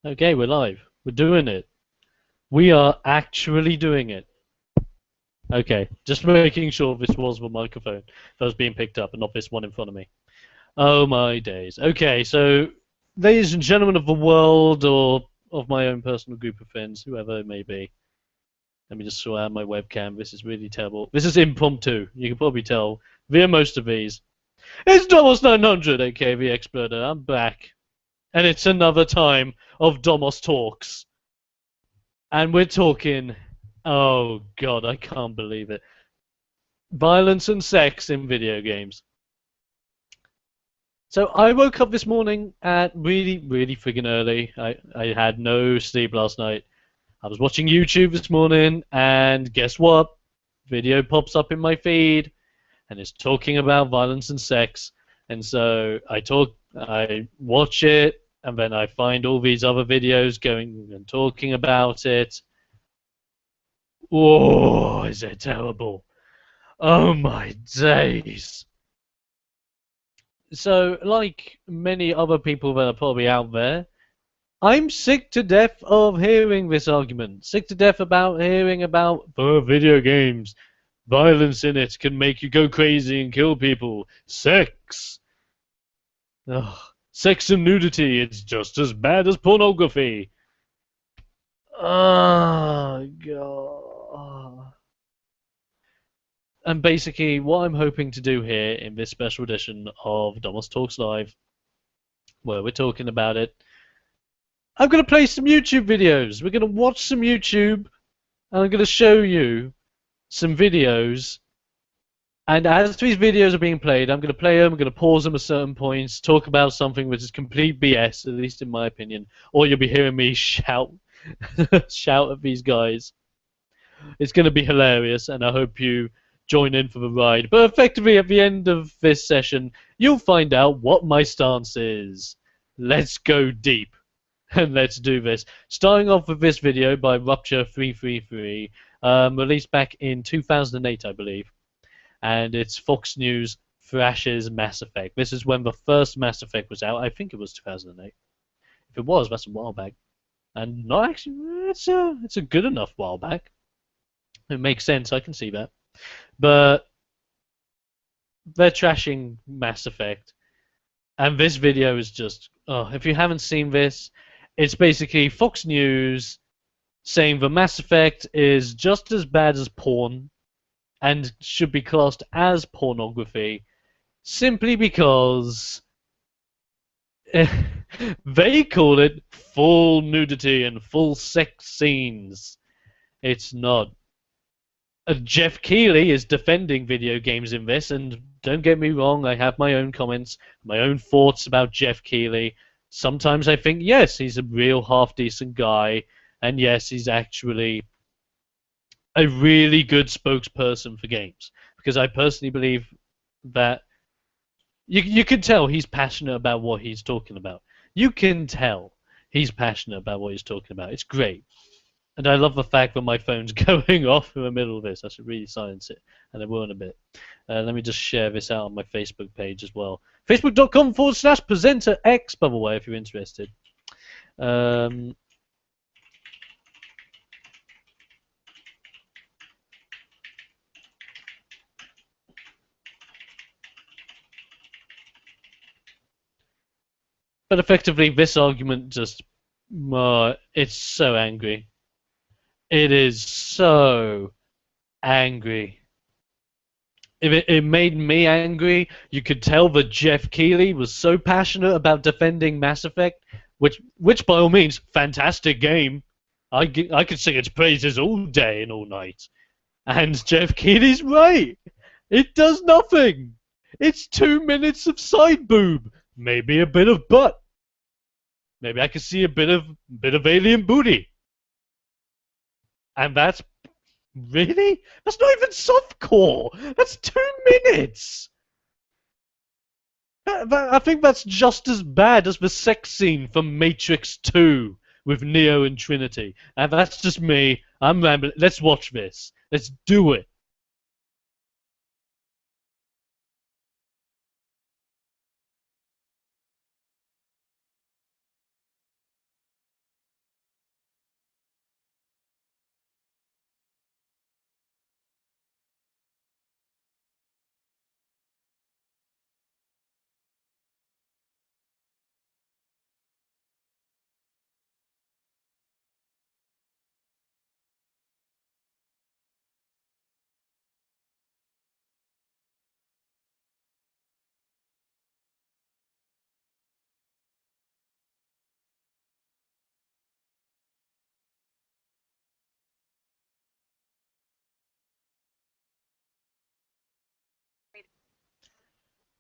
Okay, we're live. We're doing it. We are actually doing it. Okay, just making sure this was the microphone that was being picked up and not this one in front of me. Oh my days. Okay, so ladies and gentlemen of the world or of my own personal group of friends, whoever it may be. Let me just sort out my webcam. This is really terrible. This is impromptu. You can probably tell via most of these. It's Domos 900, aka the Expert. I'm back. And it's another time of Domos Talks. And we're talking, oh God, I can't believe it. Violence and sex in video games. So I woke up this morning at really friggin' early. I had no sleep last night. I was watching YouTube this morning, and guess what? Video pops up in my feed, and it's talking about violence and sex. And so I watch it, and then I find all these other videos going and talking about it. Oh, is it terrible? Oh my days. So, like many other people that are probably out there, I'm sick to death of hearing this argument. Sick to death about hearing about video games. Violence in it can make you go crazy and kill people. Sex. Ugh. Sex and nudity, it's just as bad as pornography. Oh, God. And basically, what I'm hoping to do here in this special edition of Domos Talks Live, where we're talking about it, I'm going to play some YouTube videos. We're going to watch some YouTube, and I'm going to show you some videos. And as these videos are being played, I'm going to play them, I'm going to pause them at certain points, talk about something which is complete BS, at least in my opinion, or you'll be hearing me shout, shout at these guys. It's going to be hilarious, and I hope you join in for the ride. But effectively, at the end of this session, you'll find out what my stance is. Let's go deep, and let's do this. Starting off with this video by Rupture333, released back in 2008, I believe, and it's Fox News thrashes Mass Effect. This is when the first Mass Effect was out. I think it was 2008. If it was, that's a while back. And not actually, it's a good enough while back. It makes sense. I can see that. But they're trashing Mass Effect, and this video is just. Oh, if you haven't seen this, it's basically Fox News saying the Mass Effect is just as bad as porn and should be classed as pornography simply because they call it full nudity and full sex scenes. It's not. Jeff Keighley is defending video games in this, and don't get me wrong, I have my own comments, my own thoughts about Jeff Keighley. Sometimes I think, yes, he's a real half-decent guy, and yes, he's actually a really good spokesperson for games. Because I personally believe that you can tell he's passionate about what he's talking about. You can tell he's passionate about what he's talking about. It's great. And I love the fact that my phone's going off in the middle of this. I should really silence it, and it will in a bit. Let me just share this out on my Facebook page as well. Facebook.com/presenter X, by the way, if you're interested. Um, but effectively, this argument just. It's so angry. It is so angry. It made me angry. You could tell that Jeff Keighley was so passionate about defending Mass Effect, which by all means, fantastic game. I could sing its praises all day and all night. And Jeff Keighley's right. It does nothing. It's 2 minutes of side boob, maybe a bit of butt. Maybe I could see a bit of alien booty. And that's really? That's not even softcore. That's 2 minutes. I think that's just as bad as the sex scene from Matrix 2 with Neo and Trinity. And that's just me. I'm rambling. Let's watch this. Let's do it.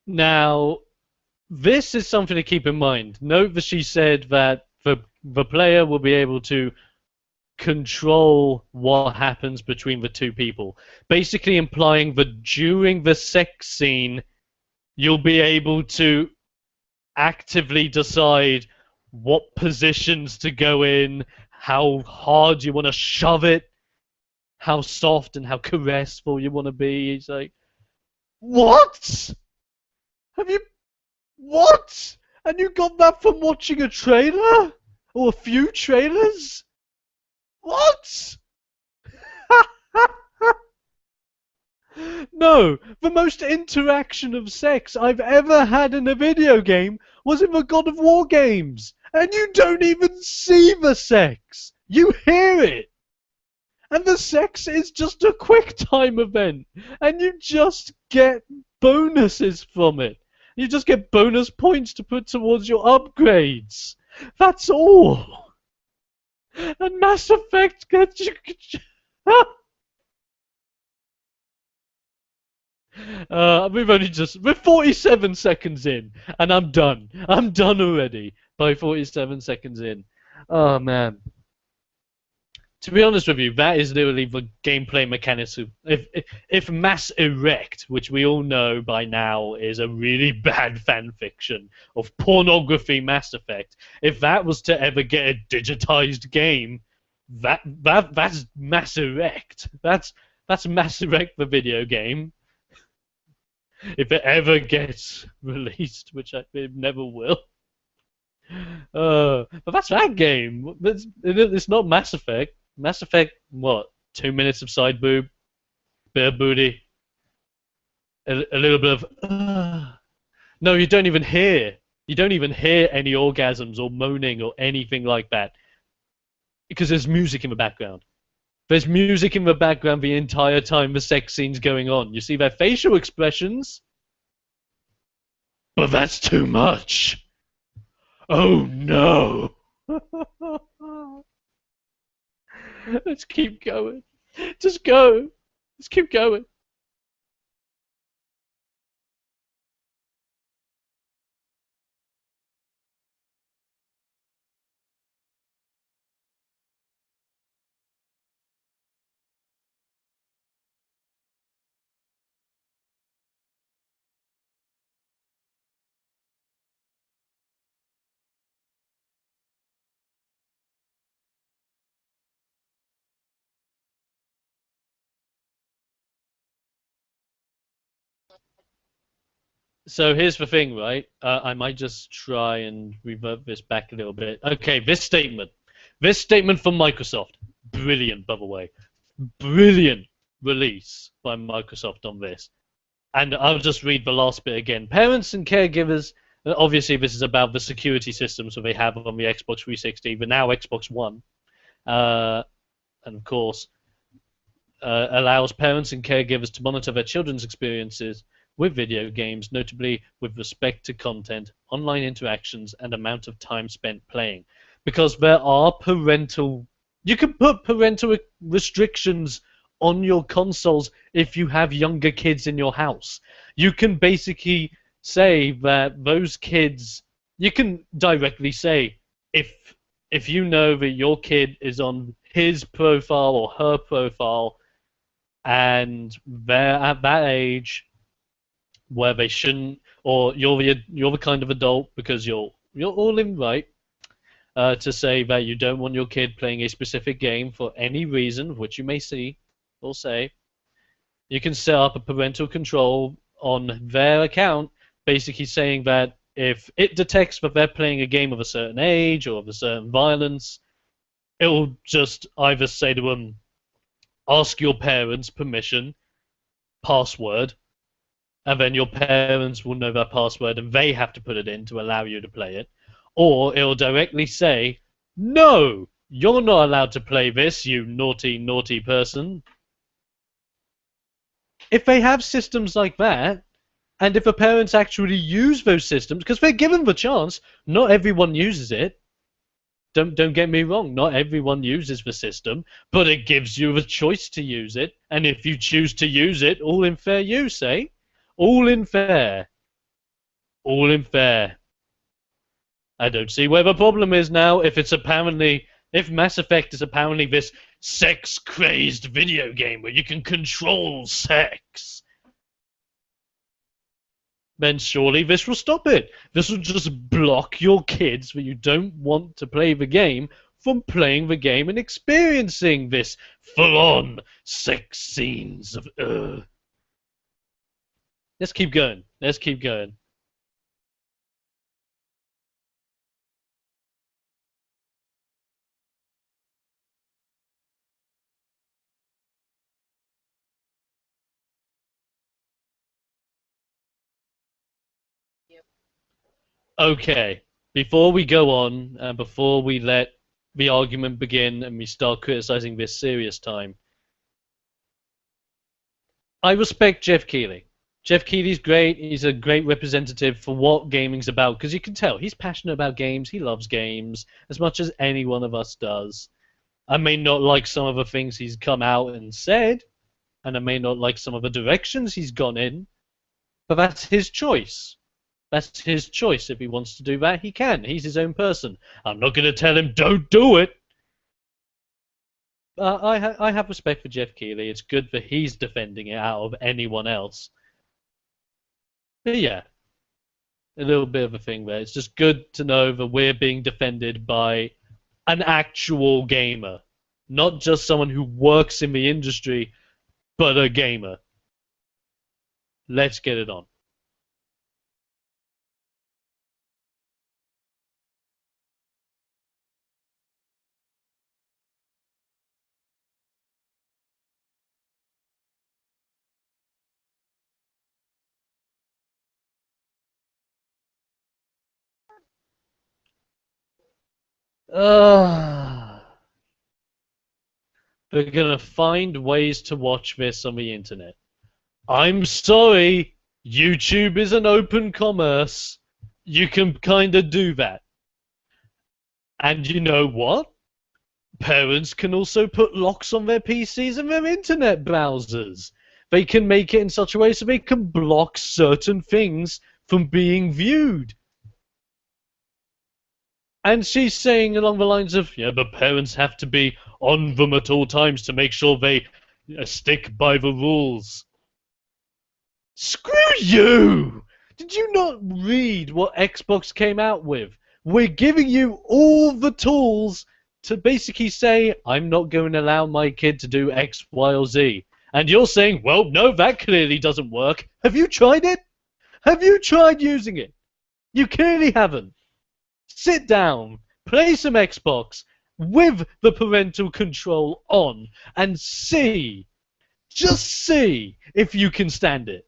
Now, this is something to keep in mind. Note that she said that the player will be able to control what happens between the two people, basically implying that during the sex scene, you'll be able to actively decide what positions to go in, how hard you want to shove it, how soft and how caressful you want to be. It's like, what? Have you what? And you got that from watching a trailer? Or a few trailers? What? No, the most interaction of sex I've ever had in a video game was in the God of War games. And you don't even see the sex. You hear it. And the sex is just a quick time event. And you just get bonuses from it. You just get bonus points to put towards your upgrades. That's all. And Mass Effect gets you. We're 47 seconds in, and I'm done. I'm done already by 47 seconds in. Oh man. To be honest with you, that is literally the gameplay mechanism. If Mass Erect, which we all know by now is a really bad fan fiction of pornography Mass Effect, if that was to ever get a digitized game, that's Mass Erect. That's Mass Erect the video game. If it ever gets released, which it never will. But that's that game. It's not Mass Effect. Mass Effect, what? 2 minutes of side boob, bit of booty, a little bit of. No, you don't even hear. You don't even hear any orgasms or moaning or anything like that, because there's music in the background. There's music in the background the entire time the sex scene's going on. You see their facial expressions, but that's too much. Oh no! Let's keep going. Just go. Let's keep going. So here's the thing, right? I might just try and revert this back a little bit. Okay, this statement. This statement from Microsoft. Brilliant, by the way. Brilliant release by Microsoft on this. And I'll just read the last bit again. Parents and caregivers, obviously this is about the security systems that they have on the Xbox 360, but now Xbox One. And of course, allows parents and caregivers to monitor their children's experiences with video games, notably with respect to content, online interactions, and amount of time spent playing. Because there are parental... You can put parental restrictions on your consoles if you have younger kids in your house. You can basically say that those kids... You can directly say, if you know that your kid is on his profile or her profile, and they're at that age where they shouldn't, or you're the kind of adult, because you're all in right to say that you don't want your kid playing a specific game for any reason, which you may see or say. You can set up a parental control on their account, basically saying that if it detects that they're playing a game of a certain age or of a certain violence, it will just either say to them, ask your parents' permission, password, and then your parents will know that password and they have to put it in to allow you to play it. Or it'll directly say, no, you're not allowed to play this, you naughty, naughty person. If they have systems like that, and if the parents actually use those systems, because they're given the chance, not everyone uses it. Don't get me wrong, not everyone uses the system, but it gives you the choice to use it, and if you choose to use it, all in fair use, eh? All in fair. All in fair. I don't see where the problem is now if Mass Effect is apparently this sex crazed video game where you can control sex, then surely this will stop it. This will just block your kids that you don't want to play the game from playing the game and experiencing this full on sex scenes of Let's keep going. Let's keep going. Okay, before we go on, and before we let the argument begin and we start criticizing this serious time, I respect Jeff Keighley. Jeff Keighley's great. He's a great representative for what gaming's about because you can tell he's passionate about games. He loves games as much as any one of us does. I may not like some of the things he's come out and said, and I may not like some of the directions he's gone in, but that's his choice. That's his choice. If he wants to do that, he can. He's his own person. I'm not going to tell him don't do it. I have respect for Jeff Keighley. It's good that he's defending it out of anyone else. But yeah, a little bit of a thing there. It's just good to know that we're being defended by an actual gamer, not just someone who works in the industry, but a gamer. Let's get it on. Uh, they're gonna find ways to watch this on the internet. I'm sorry, YouTube is an open commerce. You can kind of do that. And you know what? Parents can also put locks on their PCs and their internet browsers. They can make it in such a way so they can block certain things from being viewed. And she's saying along the lines of, yeah, but parents have to be on them at all times to make sure they stick by the rules. Screw you! Did you not read what Xbox came out with? We're giving you all the tools to basically say, I'm not going to allow my kid to do X, Y, or Z. And you're saying, well, no, that clearly doesn't work. Have you tried it? Have you tried using it? You clearly haven't. Sit down, play some Xbox with the parental control on, and see, just see if you can stand it.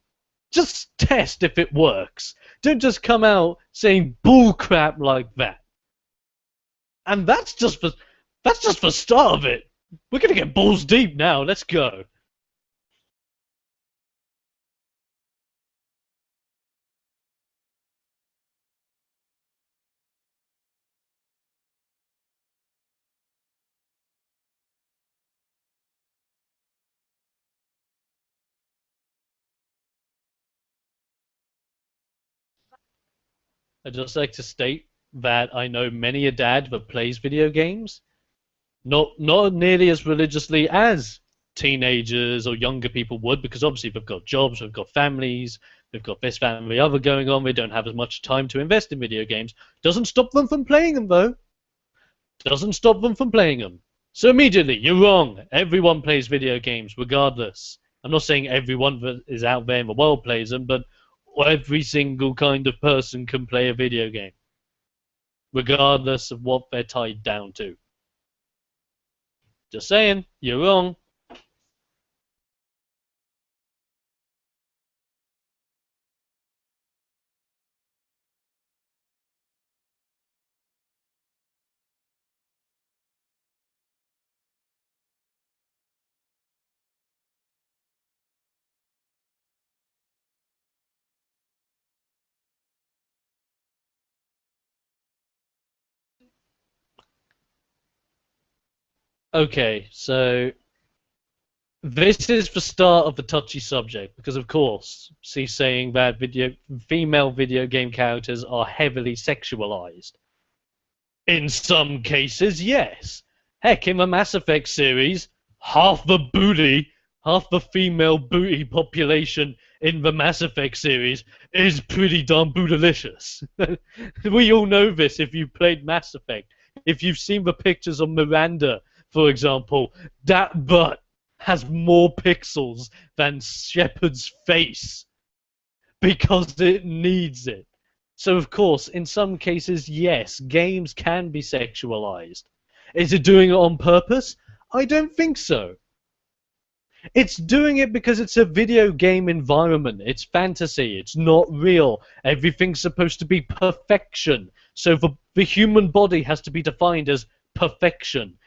Just test if it works. Don't just come out saying bullcrap like that. And that's just the start of it. We're gonna get balls deep now. Let's go. I'd just like to state that I know many a dad that plays video games, not nearly as religiously as teenagers or younger people would, because obviously they've got jobs, they've got families, they've got this family other going on, they don't have as much time to invest in video games. Doesn't stop them from playing them though. Doesn't stop them from playing them. So immediately, you're wrong. Everyone plays video games, regardless. I'm not saying everyone that is out there in the world plays them, but every single kind of person can play a video game, regardless of what they're tied down to. Just saying, you're wrong. Okay, so This is the start of the touchy subject because, of course, she's saying that female video game characters are heavily sexualized. In some cases, yes. Heck, in the Mass Effect series, half the female booty population in the Mass Effect series is pretty darn bootylicious. We all know this if you've played Mass Effect. If you've seen the pictures of Miranda, for example, that butt has more pixels than Shepard's face because it needs it. So, of course, in some cases, yes, games can be sexualized. Is it doing it on purpose? I don't think so. It's doing it because it's a video game environment. It's fantasy. It's not real. Everything's supposed to be perfection. So the human body has to be defined as perfection.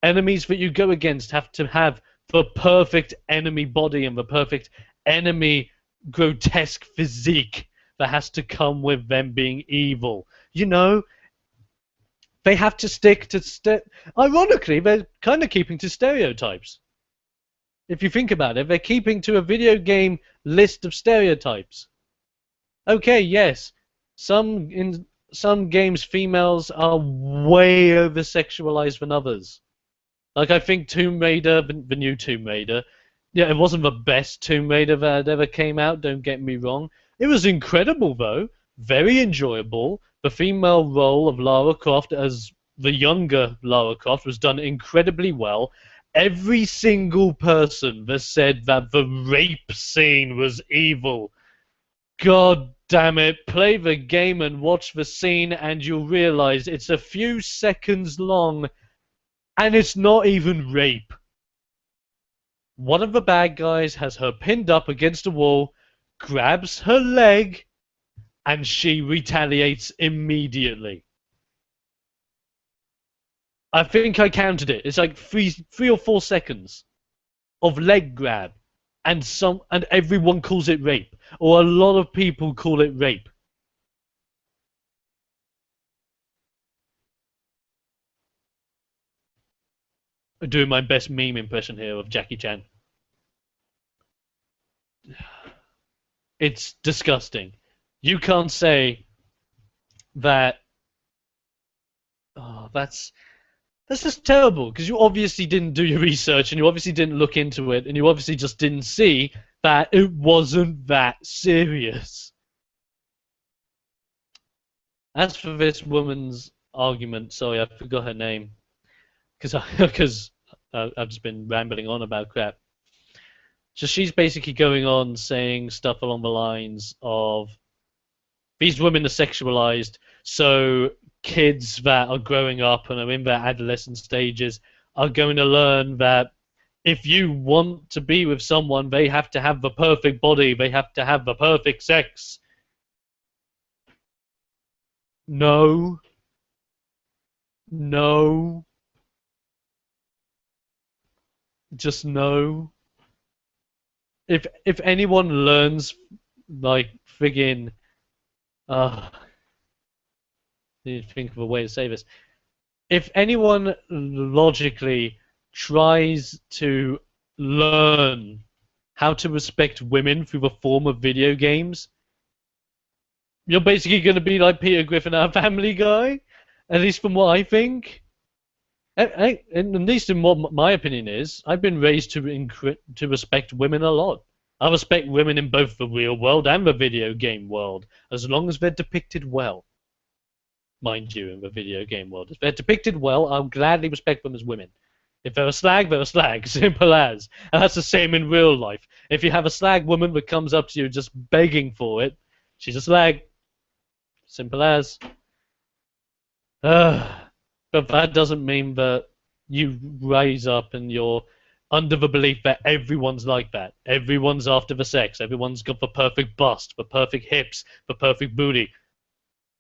Enemies that you go against have to have the perfect enemy body and the perfect enemy grotesque physique that has to come with them being evil. You know, they have to stick to... Ironically, they're kind of keeping to stereotypes. If you think about it, they're keeping to a video game list of stereotypes. Okay, yes, in some games females are way over-sexualized than others. Like, I think Tomb Raider, the new Tomb Raider, yeah, it wasn't the best Tomb Raider that ever came out, don't get me wrong. It was incredible, though. Very enjoyable. The female role of Lara Croft as the younger Lara Croft was done incredibly well. Every single person that said that the rape scene was evil, God damn it, play the game and watch the scene and you'll realize it's a few seconds long and it's not even rape. One of the bad guys has her pinned up against a wall, grabs her leg, and she retaliates immediately. I think I counted it. It's like three or 4 seconds of leg grab, and everyone calls it rape, or a lot of people call it rape. I'm doing my best meme impression here of Jackie Chan. It's disgusting. You can't say that. Oh, that's just terrible because you obviously didn't do your research and you obviously didn't look into it and you obviously just didn't see that it wasn't that serious. As for this woman's argument, sorry, I forgot her name because I've just been rambling on about crap. So she's basically going on saying stuff along the lines of these women are sexualized, so kids that are growing up and are in their adolescent stages are going to learn that if you want to be with someone, they have to have the perfect body, they have to have the perfect sex. No. No. Just no. If anyone learns, like, friggin', need to think of a way to say this. If anyone logically tries to learn how to respect women through the form of video games, you're basically going to be like Peter Griffin, our Family Guy, at least from what I think. At least in what my opinion is, I've been raised to respect women a lot. I respect women in both the real world and the video game world, as long as they're depicted well. Mind you, in the video game world, if they're depicted well, I'll gladly respect them as women. If they're a slag, they're a slag. Simple as. And that's the same in real life. If you have a slag woman that comes up to you just begging for it, she's a slag. Simple as. But that doesn't mean that you raise up and you're under the belief that everyone's like that. Everyone's after the sex. Everyone's got the perfect bust, the perfect hips, the perfect booty.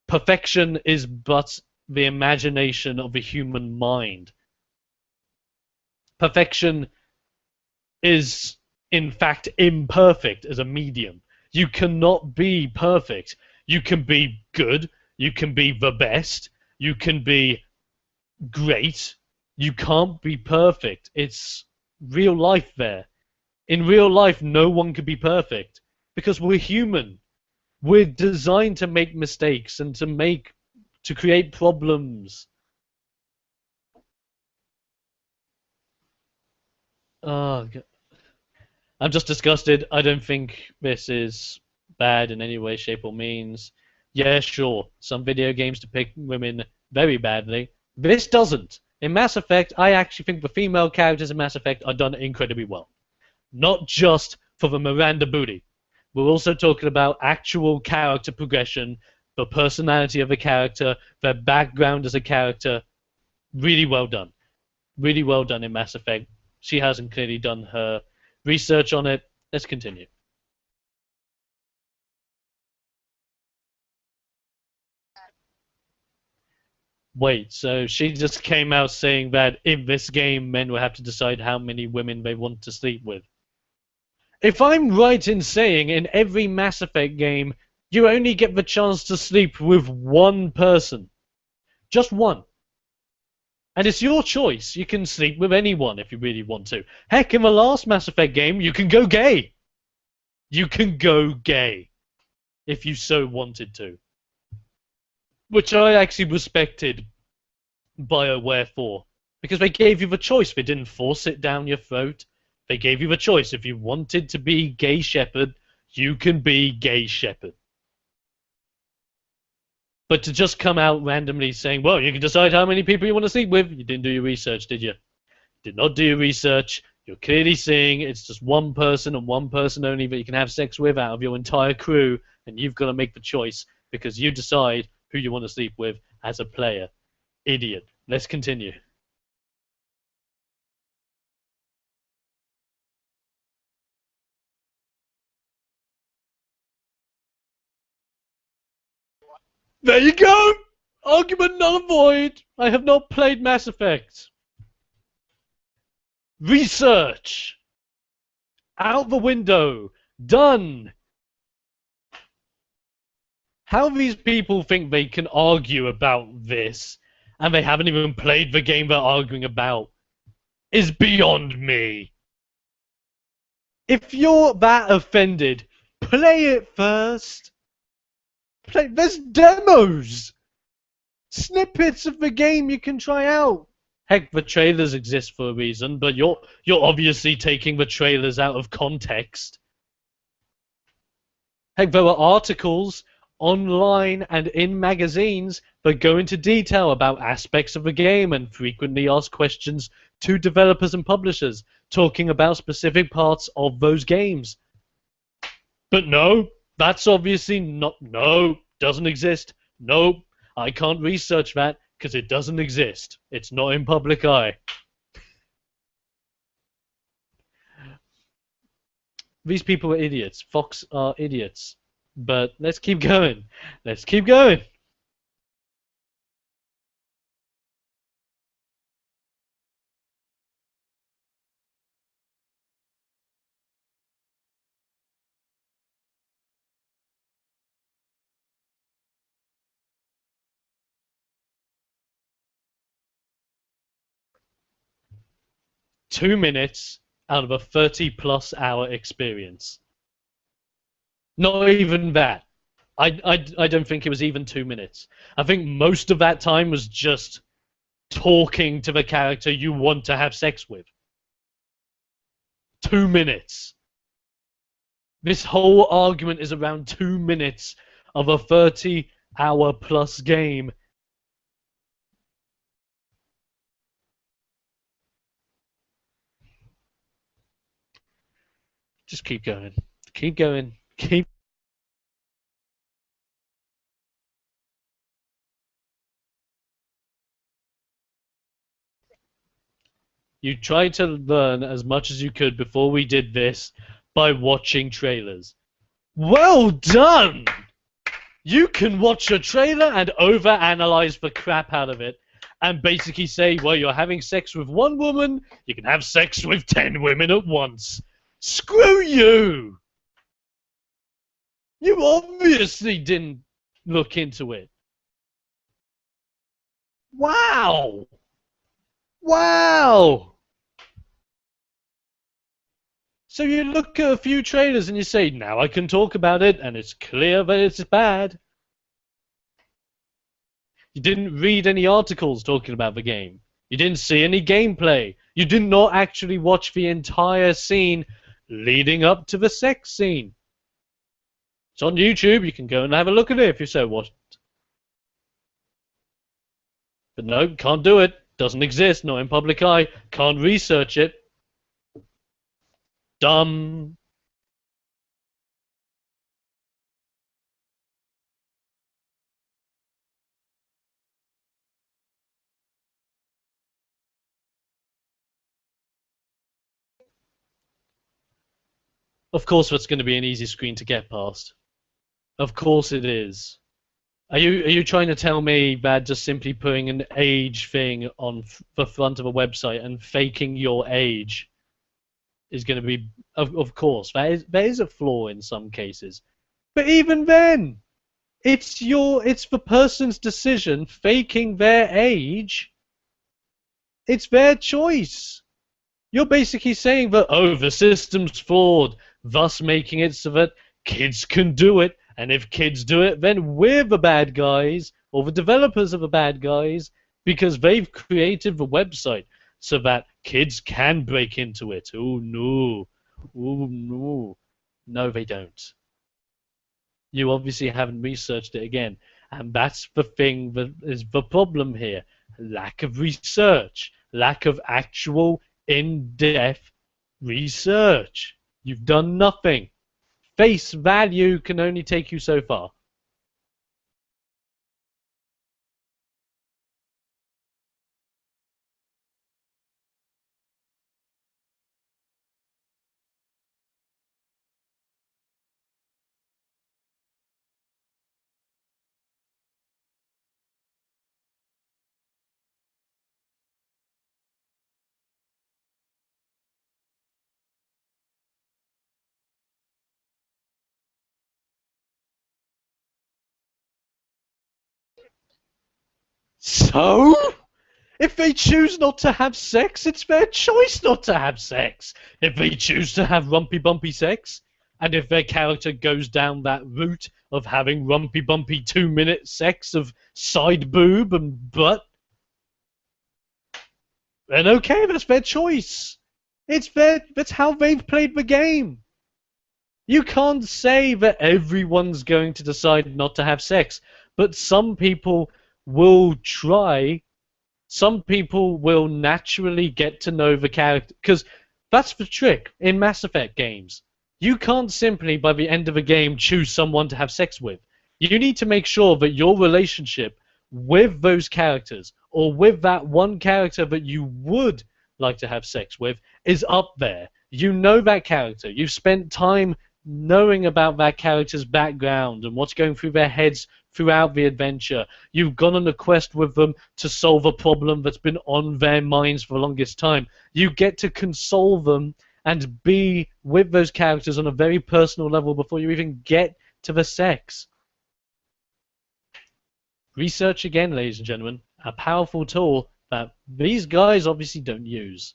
Perfection is but the imagination of the human mind. Perfection is, in fact, imperfect as a medium. You cannot be perfect. You can be good. You can be the best. You can be great. You can't be perfect. It's real life there. In real life, no one could be perfect because we're human. We're designed to make mistakes and to create problems. Oh, I'm just disgusted. I don't think this is bad in any way, shape, or means. Yeah, sure, some video games depict women very badly. This doesn't. In Mass Effect, I actually think the female characters in Mass Effect are done incredibly well. Not just for the Miranda booty. We're also talking about actual character progression, the personality of a character, their background as a character. Really well done. Really well done in Mass Effect. She hasn't clearly done her research on it. Let's continue. Wait, so she just came out saying that in this game, men will have to decide how many women they want to sleep with. If I'm right in saying in every Mass Effect game, you only get the chance to sleep with one person. Just one. And it's your choice. You can sleep with anyone if you really want to. Heck, in the last Mass Effect game, you can go gay. You can go gay if you so wanted to. Which I actually respected BioWare for. Because they gave you the choice. They didn't force it down your throat. They gave you the choice. If you wanted to be gay Shepard, you can be gay Shepard. But to just come out randomly saying, well, you can decide how many people you want to sleep with, you didn't do your research, did you? Did not do your research. You're clearly seeing it's just one person and one person only that you can have sex with out of your entire crew, and you've got to make the choice because you decide who you want to sleep with as a player. Idiot. Let's continue. There you go! Argument null and void! I have not played Mass Effect. Research! Out the window! Done! How these people think they can argue about this, and they haven't even played the game they're arguing about, is beyond me. If you're that offended, play it first. There's demos! Snippets of the game you can try out. Heck, the trailers exist for a reason, but you're obviously taking the trailers out of context. Heck, there were articles online and in magazines that go into detail about aspects of the game and frequently ask questions to developers and publishers, talking about specific parts of those games. But no, that's obviously not. No, doesn't exist. No, I can't research that because it doesn't exist. It's not in public eye. These people are idiots. Fox are idiots. But let's keep going. Let's keep going. $2 minutes out of a 30+ hour experience. Not even that. I don't think it was even 2 minutes. I think most of that time was just talking to the character you want to have sex with. 2 minutes. This whole argument is around 2 minutes of a 30-hour+ game. Just keep going. Keep going. Keep. You tried to learn as much as you could before we did this by watching trailers. Well done! You can watch a trailer and overanalyze the crap out of it and basically say, well, you're having sex with one woman, you can have sex with 10 women at once. Screw you! You obviously didn't look into it. Wow! Wow! So you look at a few trailers and you say, now I can talk about it, and it's clear that it's bad. You didn't read any articles talking about the game. You didn't see any gameplay. You did not actually watch the entire scene leading up to the sex scene. It's on YouTube. You can go and have a look at it if you so want. But no, can't do it. Doesn't exist. Not in public eye. Can't research it. Dumb. Of course, that's going to be an easy screen to get past. Of course it is. Are you trying to tell me that just simply putting an age thing on the front of a website and faking your age is going to be, of course, there is a flaw in some cases. But even then, it's the person's decision faking their age. It's their choice. You're basically saying that, oh, the system's flawed, thus making it so that kids can do it, and if kids do it, then we're the bad guys, or the developers are the bad guys, because they've created the website so that kids can break into it. Oh no. Oh no. No, they don't. You obviously haven't researched it again, and that's the thing that is the problem here. Lack of research, lack of actual in-depth research. You've done nothing. Face value can only take you so far. So? If they choose not to have sex, it's their choice not to have sex. If they choose to have rumpy bumpy sex, and if their character goes down that route of having rumpy bumpy 2-minute sex of side boob and butt, then okay, that's their choice. That's how they've played the game. You can't say that everyone's going to decide not to have sex, but some people will try. Some people will naturally get to know the character, because that's the trick in Mass Effect games. You can't simply, by the end of a game, choose someone to have sex with. You need to make sure that your relationship with those characters, or with that one character that you would like to have sex with, is up there. You know that character. You've spent time knowing about that character's background and what's going through their heads throughout the adventure. You've gone on a quest with them to solve a problem that's been on their minds for the longest time. You get to console them and be with those characters on a very personal level before you even get to the sex. Research again, ladies and gentlemen, a powerful tool that these guys obviously don't use.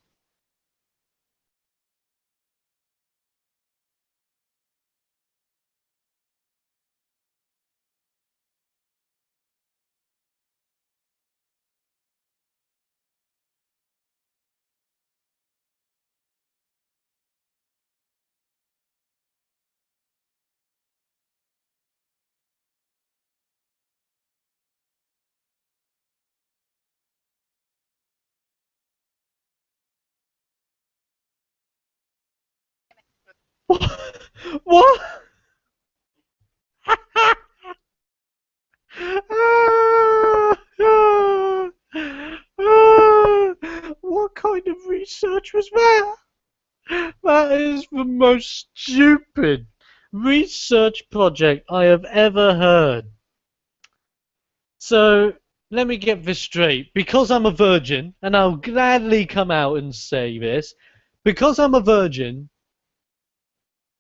What? What kind of research was that? That is the most stupid research project I have ever heard. So, let me get this straight. Because I'm a virgin, and I'll gladly come out and say this, because I'm a virgin,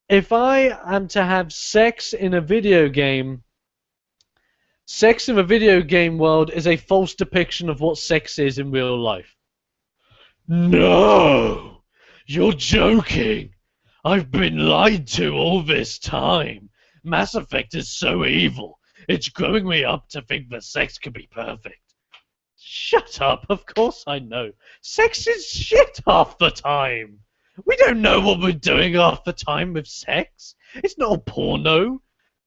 if I am to have sex in a video game, sex in a video game world is a false depiction of what sex is in real life. No! You're joking! I've been lied to all this time. Mass Effect is so evil. It's growing me up to think that sex can be perfect. Shut up, of course I know. Sex is shit half the time. We don't know what we're doing half the time with sex. It's not a porno.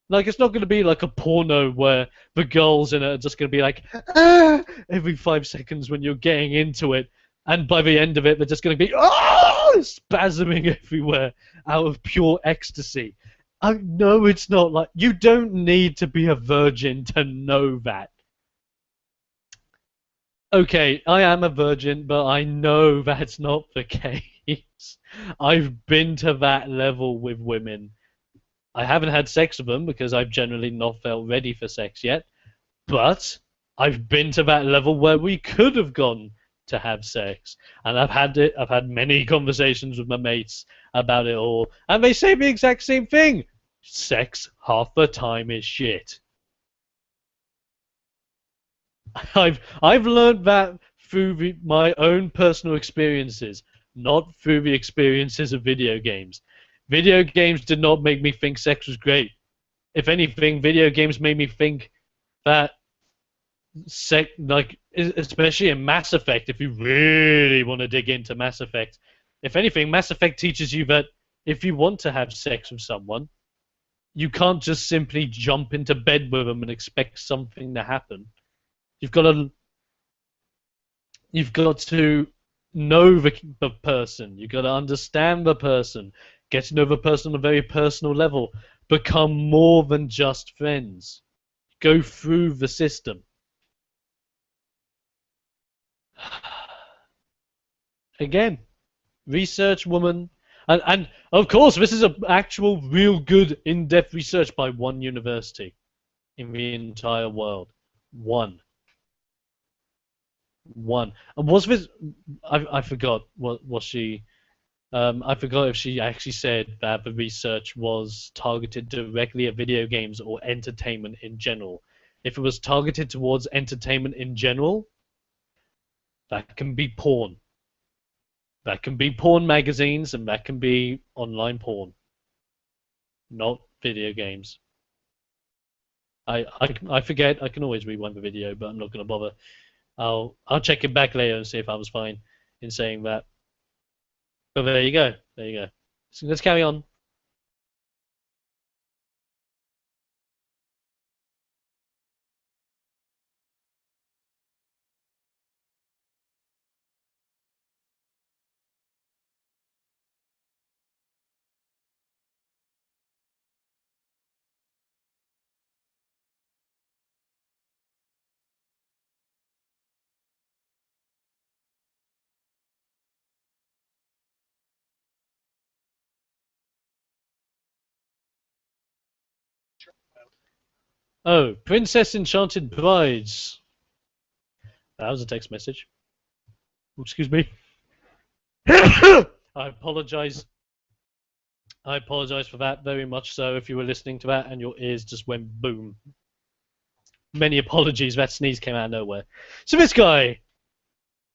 Like, it's not going to be like a porno where the girls in it are just going to be like, ah, every 5 seconds when you're getting into it. And by the end of it, they're just going to be, oh, spasming everywhere out of pure ecstasy. I know it's not like, you don't need to be a virgin to know that. Okay, I am a virgin, but I know that's not the case. I've been to that level with women. I haven't had sex with them because I've generally not felt ready for sex yet, but I've been to that level where we could have gone to have sex, and I've had many conversations with my mates about it all, and they say the exact same thing. Sex half the time is shit. I've learned that through my own personal experiences, not through the experiences of video games. Video games did not make me think sex was great. If anything, video games made me think that sex, like, especially in Mass Effect, if you really want to dig into Mass Effect, if anything, Mass Effect teaches you that if you want to have sex with someone, you can't just simply jump into bed with them and expect something to happen. You've got to know the person. You've got to understand the person. Get to know the person on a very personal level. Become more than just friends. Go through the system. Again, research, woman. And of course, this is an actual, real good, in-depth research by one university in the entire world. One. And was this? I forgot. What was she? I forgot if she actually said that the research was targeted directly at video games or entertainment in general. If it was targeted towards entertainment in general, that can be porn. That can be porn magazines, and that can be online porn. Not video games. I forget. I can always rewind the video, but I'm not going to bother. I'll check it back later and see if I was fine in saying that. But there you go. There you go. So let's carry on. Oh, Princess Enchanted Brides. That was a text message. Excuse me. I apologize. I apologize for that very much so if you were listening to that and your ears just went boom. Many apologies, that sneeze came out of nowhere. So this guy,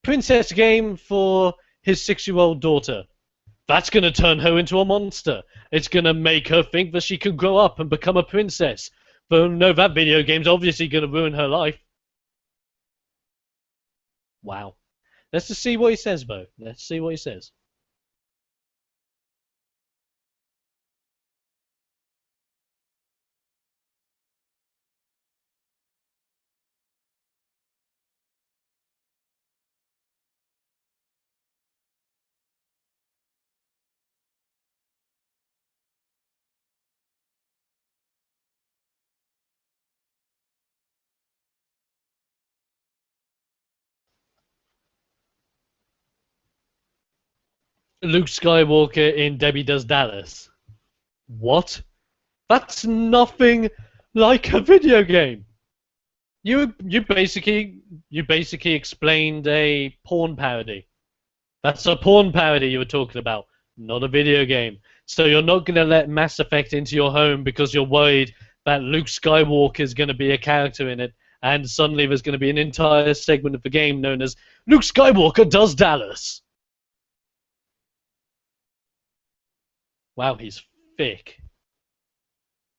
princess game for his 6-year-old daughter. That's going to turn her into a monster. It's going to make her think that she can grow up and become a princess. But no, that video game's obviously going to ruin her life. Wow. Let's just see what he says, though. Let's see what he says. Luke Skywalker in Debbie Does Dallas. What? That's nothing like a video game. You basically explained a porn parody. That's a porn parody you were talking about, not a video game. So you're not going to let Mass Effect into your home because you're worried that Luke Skywalker is going to be a character in it, and suddenly there's going to be an entire segment of the game known as Luke Skywalker Does Dallas. Wow, he's thick.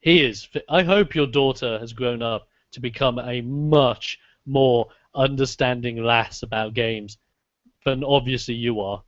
He is. I hope your daughter has grown up to become a much more understanding lass about games than obviously you are.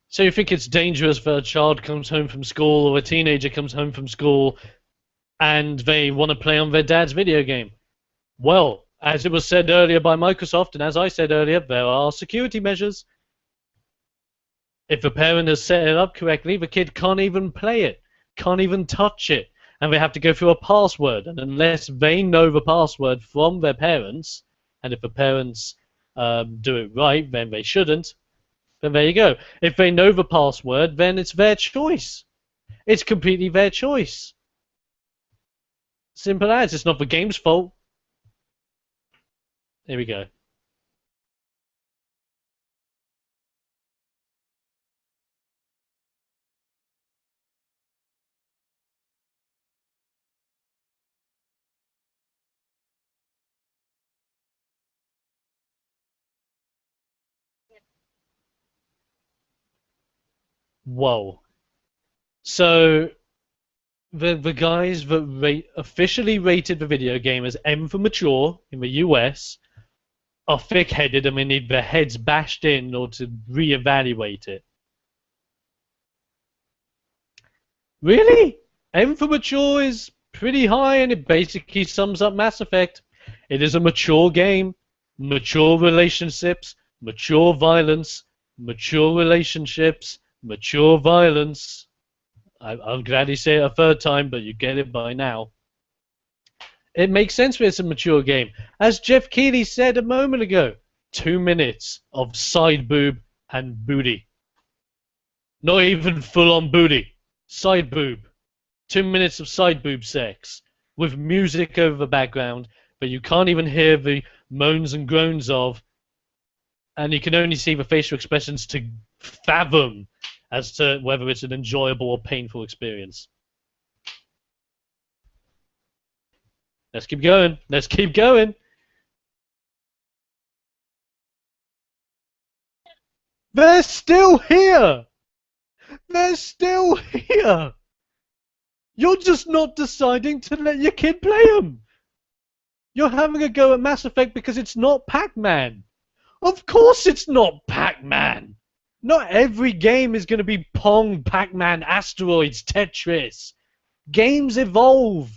So you think it's dangerous for a child comes home from school or a teenager comes home from school and they want to play on their dad's video game? Well, as it was said earlier by Microsoft, and as I said earlier, there are security measures. If the parent has set it up correctly, the kid can't even play it, can't even touch it, and they have to go through a password. And unless they know the password from their parents, and if the parents do it right, then they shouldn't. Then there you go. If they know the password, then it's their choice. It's completely their choice. Simple as. It's not the game's fault. Here we go. Whoa. So the guys that officially rated the video game as M for mature in the US are thick-headed and they need their heads bashed in or to reevaluate it. Really? M for mature is pretty high and it basically sums up Mass Effect. It is a mature game, mature relationships, mature violence, mature relationships, mature violence. I'm glad you say it a third time, but you get it by now. It makes sense when it's a mature game. As Jeff Keighley said a moment ago, 2 minutes of side boob and booty. Not even full-on booty. Side boob. 2 minutes of side boob sex. With music over the background, but you can't even hear the moans and groans of, and you can only see the facial expressions to fathom as to whether it's an enjoyable or painful experience. Let's keep going. Let's keep going. They're still here. They're still here. You're just not deciding to let your kid play them. You're having a go at Mass Effect because it's not Pac-Man. Of course it's not Pac-Man. Not every game is going to be Pong, Pac-Man, Asteroids, Tetris. Games evolve.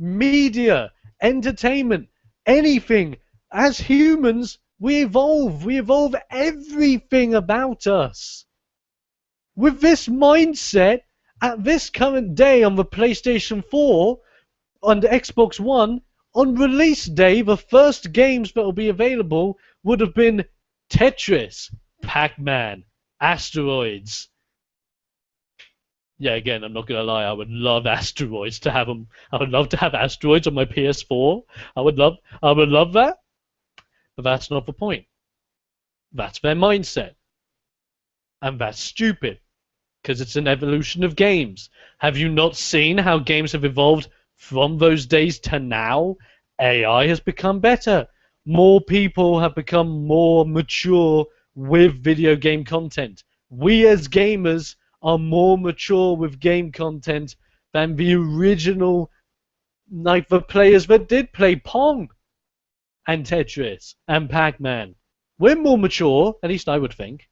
Media, entertainment, anything. As humans, we evolve. We evolve everything about us. With this mindset, at this current day on the PlayStation 4 and Xbox One, on release day, the first games that will be available would have been Tetris, Pac-Man, Asteroids. Yeah, again, I'm not gonna lie. I would love Asteroids to have them. I would love to have Asteroids on my PS4. I would love that. But that's not the point. That's their mindset, and that's stupid because it's an evolution of games. Have you not seen how games have evolved from those days to now? AI has become better. More people have become more mature with video game content. We as gamers are more mature with game content than the original, like the players that did play Pong and Tetris and Pac-Man. We're more mature, at least I would think.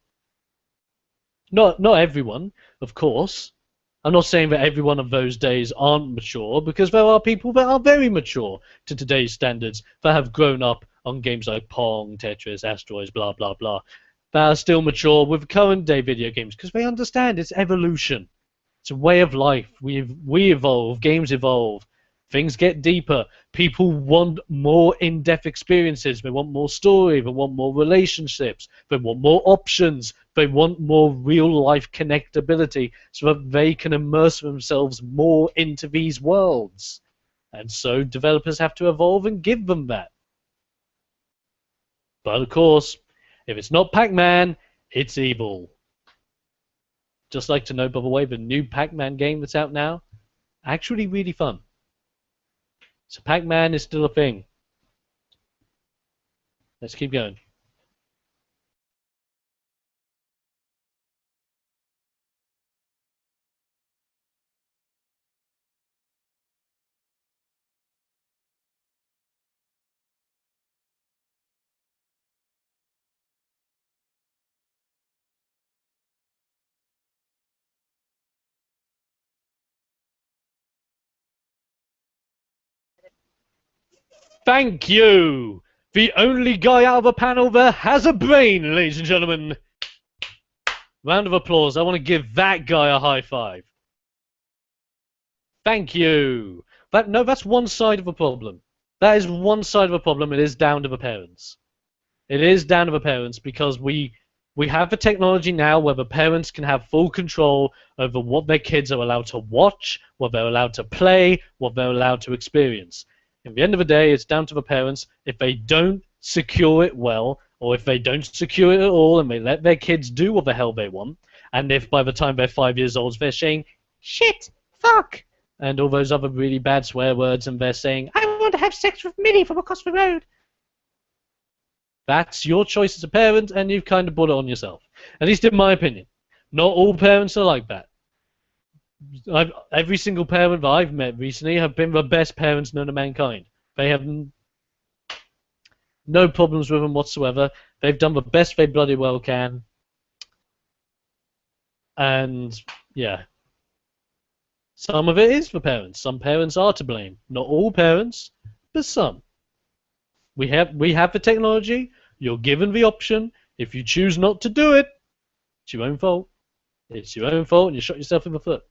Not everyone, of course. I'm not saying that every one of those days aren't mature, because there are people that are very mature to today's standards that have grown up on games like Pong, Tetris, Asteroids, blah, blah, blah, that are still mature with current day video games because they understand it's evolution. It's a way of life. We evolve, games evolve. Things get deeper. People want more in-depth experiences. They want more story. They want more relationships. They want more options. They want more real-life connectability so that they can immerse themselves more into these worlds. And so developers have to evolve and give them that. But of course, if it's not Pac-Man, it's evil. Just like to know, by the way, the new Pac-Man game that's out now, actually really fun. So Pac-Man is still a thing. Let's keep going. Thank you! The only guy out of the panel that has a brain, ladies and gentlemen. Round of applause. I want to give that guy a high five. Thank you. That's one side of the problem. That is one side of the problem. It is down to the parents. It is down to the parents because we have the technology now where the parents can have full control over what their kids are allowed to watch, what they're allowed to play, what they're allowed to experience. At the end of the day, it's down to the parents. If they don't secure it well, or if they don't secure it at all and they let their kids do what the hell they want, and if by the time they're 5 years old they're saying, shit, fuck, and all those other really bad swear words, and they're saying, I want to have sex with Minnie from across the road. That's your choice as a parent, and you've kind of brought it on yourself. At least in my opinion. Not all parents are like that. Every single parent that I've met recently have been the best parents known to mankind. They have no problems with them whatsoever. They've done the best they bloody well can. And, yeah. Some of it is for parents. Some parents are to blame. Not all parents, but some. We have the technology. You're given the option. If you choose not to do it, it's your own fault. It's your own fault, and you shot yourself in the foot.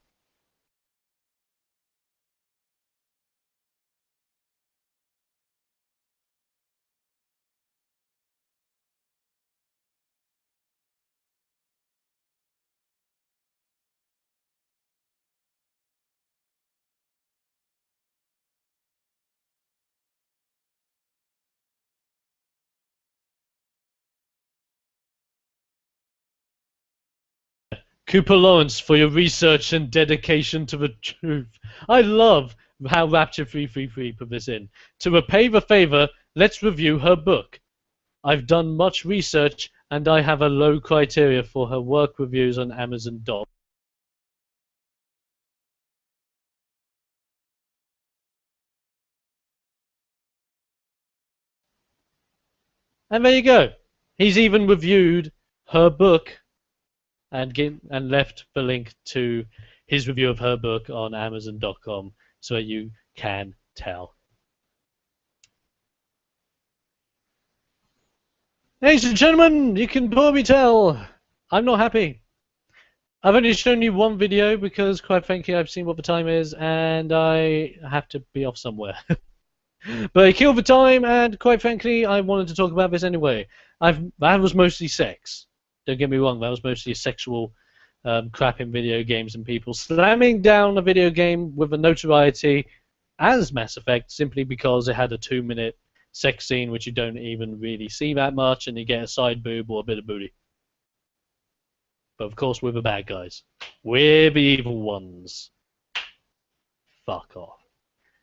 Cooper Lawrence for your research and dedication to the truth. I love how Rapture333 put this in. To repay the favor, let's review her book. I've done much research and I have a low criteria for her work reviews on Amazon Doc. And there you go. He's even reviewed her book and left the link to his review of her book on Amazon.com so that you can tell. Ladies and gentlemen, you can probably tell I'm not happy. I've only shown you one video because, quite frankly, I've seen what the time is and I have to be off somewhere. But I killed the time, and quite frankly, I wanted to talk about this anyway. That was mostly sex. Don't get me wrong, that was mostly sexual crap in video games and people slamming down a video game with a notoriety as Mass Effect simply because it had a 2-minute sex scene which you don't even really see that much, and you get a side boob or a bit of booty. But of course, we're the bad guys. We're the evil ones. Fuck off.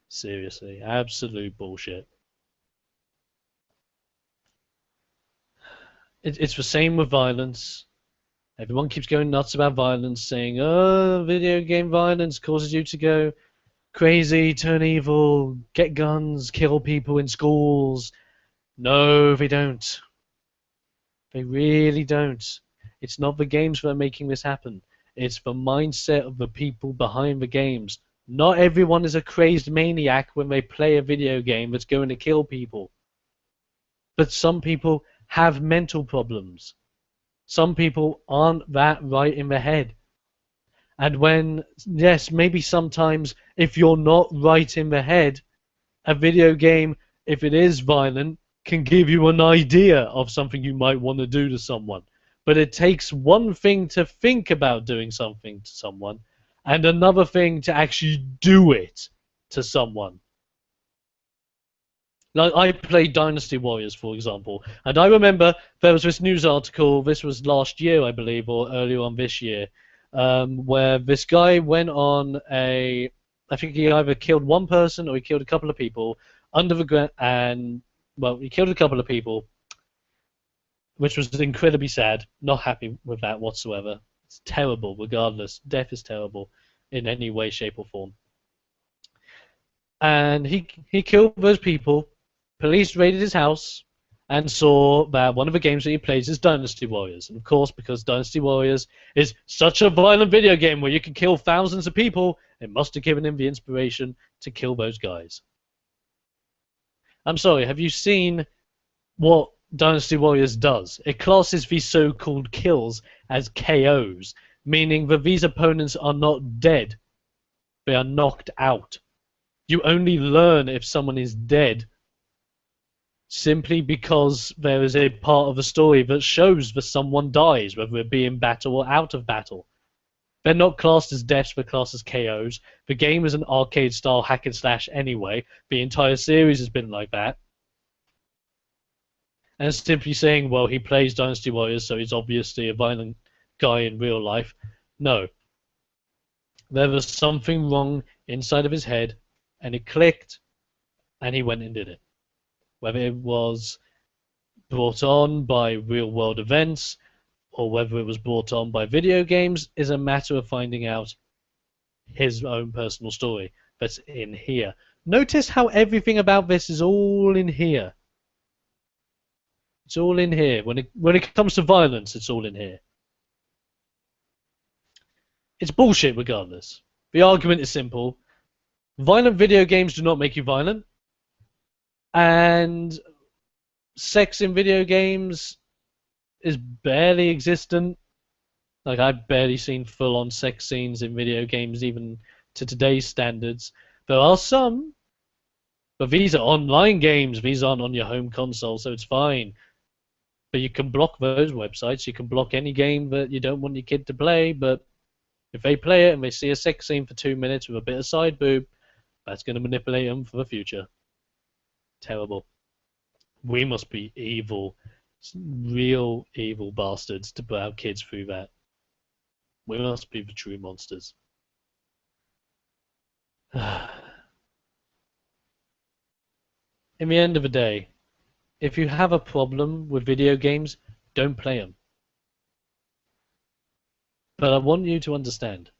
Seriously, absolute bullshit. It's the same with violence. Everyone keeps going nuts about violence, saying, oh, video game violence causes you to go crazy, turn evil, get guns, kill people in schools. No, they don't. They really don't. It's not the games that are making this happen. It's the mindset of the people behind the games. Not everyone is a crazed maniac when they play a video game that's going to kill people. But some people have mental problems. Some people aren't that right in their head. And when, yes, maybe sometimes if you're not right in the head, a video game, if it is violent, can give you an idea of something you might want to do to someone. But it takes one thing to think about doing something to someone and another thing to actually do it to someone. Like I played Dynasty Warriors, for example, and I remember there was this news article. This was last year, I believe, or earlier on this year, where this guy went on a. I think he either killed one person or he killed a couple of people under the ground, and well, he killed a couple of people, which was incredibly sad. Not happy with that whatsoever. It's terrible, regardless. Death is terrible in any way, shape, or form. And he killed those people. Police raided his house and saw that one of the games that he plays is Dynasty Warriors. And of course, because Dynasty Warriors is such a violent video game where you can kill thousands of people, it must have given him the inspiration to kill those guys. I'm sorry, have you seen what Dynasty Warriors does? It classes these so-called kills as KOs, meaning that these opponents are not dead. They are knocked out. You only learn if someone is dead simply because there is a part of the story that shows that someone dies, whether it be in battle or out of battle. They're not classed as deaths, they're classed as KOs. The game is an arcade-style hack and slash anyway. The entire series has been like that. And simply saying, well, he plays Dynasty Warriors, so he's obviously a violent guy in real life. No. There was something wrong inside of his head, and it clicked, and he went and did it. Whether it was brought on by real-world events or whether it was brought on by video games is a matter of finding out his own personal story that's in here. Notice how everything about this is all in here. It's all in here. When it comes to violence, it's all in here. It's bullshit regardless. The argument is simple. Violent video games do not make you violent. And sex in video games is barely existent. Like, I've barely seen full-on sex scenes in video games, even to today's standards. There are some, but these are online games. These aren't on your home console, so it's fine. But you can block those websites. You can block any game that you don't want your kid to play, but if they play it and they see a sex scene for 2 minutes with a bit of side boob, that's going to manipulate them for the future. Terrible. We must be evil, real evil bastards to put our kids through that. We must be the true monsters. In the end of the day, if you have a problem with video games, don't play them. But I want you to understand,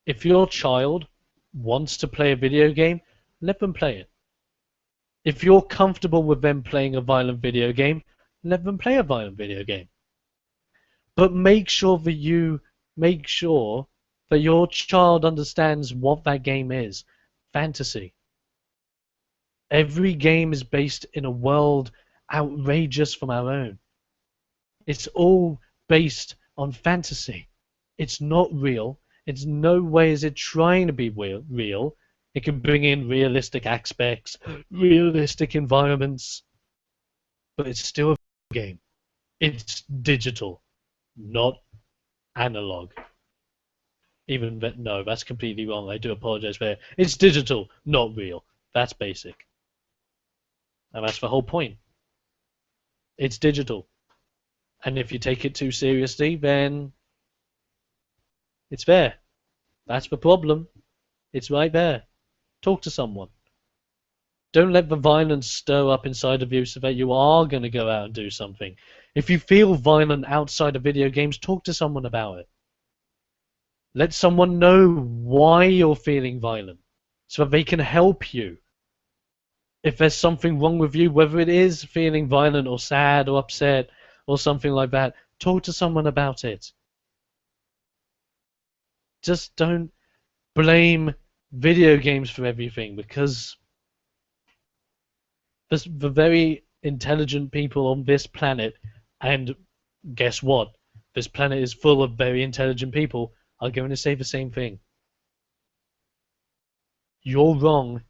if your child wants to play a video game, let them play it. If you're comfortable with them playing a violent video game, let them play a violent video game. But make sure that your child understands what that game is. Fantasy. Every game is based in a world outrageous from our own. It's all based on fantasy. It's not real. It's no way is it trying to be real. It can bring in realistic aspects, realistic environments, but it's still a game. It's digital, not analog. Even that, no, that's completely wrong. I do apologize there. It's digital, not real. That's basic. And that's the whole point. It's digital. And if you take it too seriously, then it's there. That's the problem. It's right there. Talk to someone. Don't let the violence stir up inside of you so that you are going to go out and do something. If you feel violent outside of video games, talk to someone about it. Let someone know why you're feeling violent so that they can help you. If there's something wrong with you, whether it is feeling violent or sad or upset or something like that, talk to someone about it. Just don't blame video games for everything, because the very intelligent people on this planet, and guess what? This planet is full of very intelligent people, are going to say the same thing. You're wrong.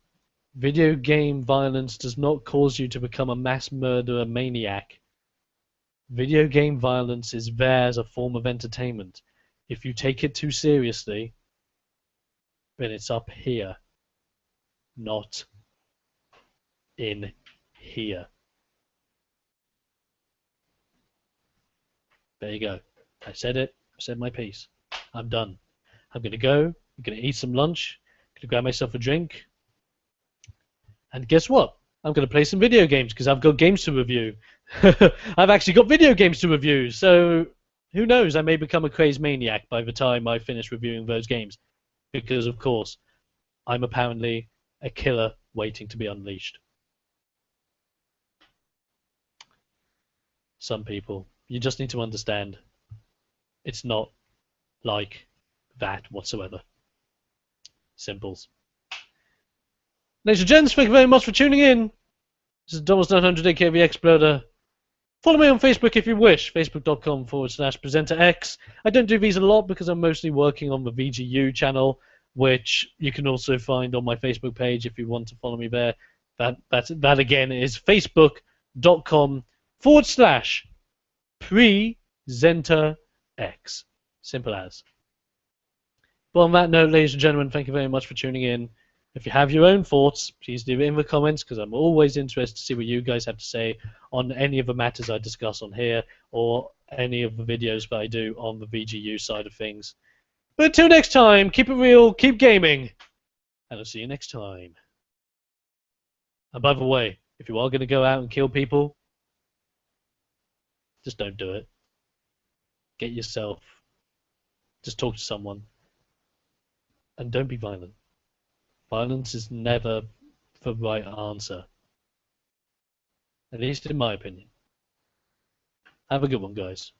Video game violence does not cause you to become a mass murderer maniac. Video game violence is there as a form of entertainment. If you take it too seriously, then it's up here, not in here. There you go. I said it. I said my piece. I'm done. I'm going to go. I'm going to eat some lunch. I'm going to grab myself a drink. And guess what? I'm going to play some video games because I've got games to review. I've actually got video games to review. So who knows? I may become a crazed maniac by the time I finish reviewing those games. Because, of course, I'm apparently a killer waiting to be unleashed. Some people. You just need to understand. It's not like that whatsoever. Simples. Ladies and gents, thank you very much for tuning in. This is Domos 900 aka the Exploder. Follow me on Facebook if you wish, facebook.com/PresenterX. I don't do these a lot because I'm mostly working on the VGU channel, which you can also find on my Facebook page if you want to follow me there. That again is facebook.com/PresenterX. Simple as. But on that note, ladies and gentlemen, thank you very much for tuning in. If you have your own thoughts, please leave it in the comments because I'm always interested to see what you guys have to say on any of the matters I discuss on here or any of the videos that I do on the VGU side of things. But until next time, keep it real, keep gaming, and I'll see you next time. And by the way, if you are going to go out and kill people, just don't do it. Get yourself. Just talk to someone. And don't be violent. Violence is never the right answer. At least in my opinion. Have a good one, guys.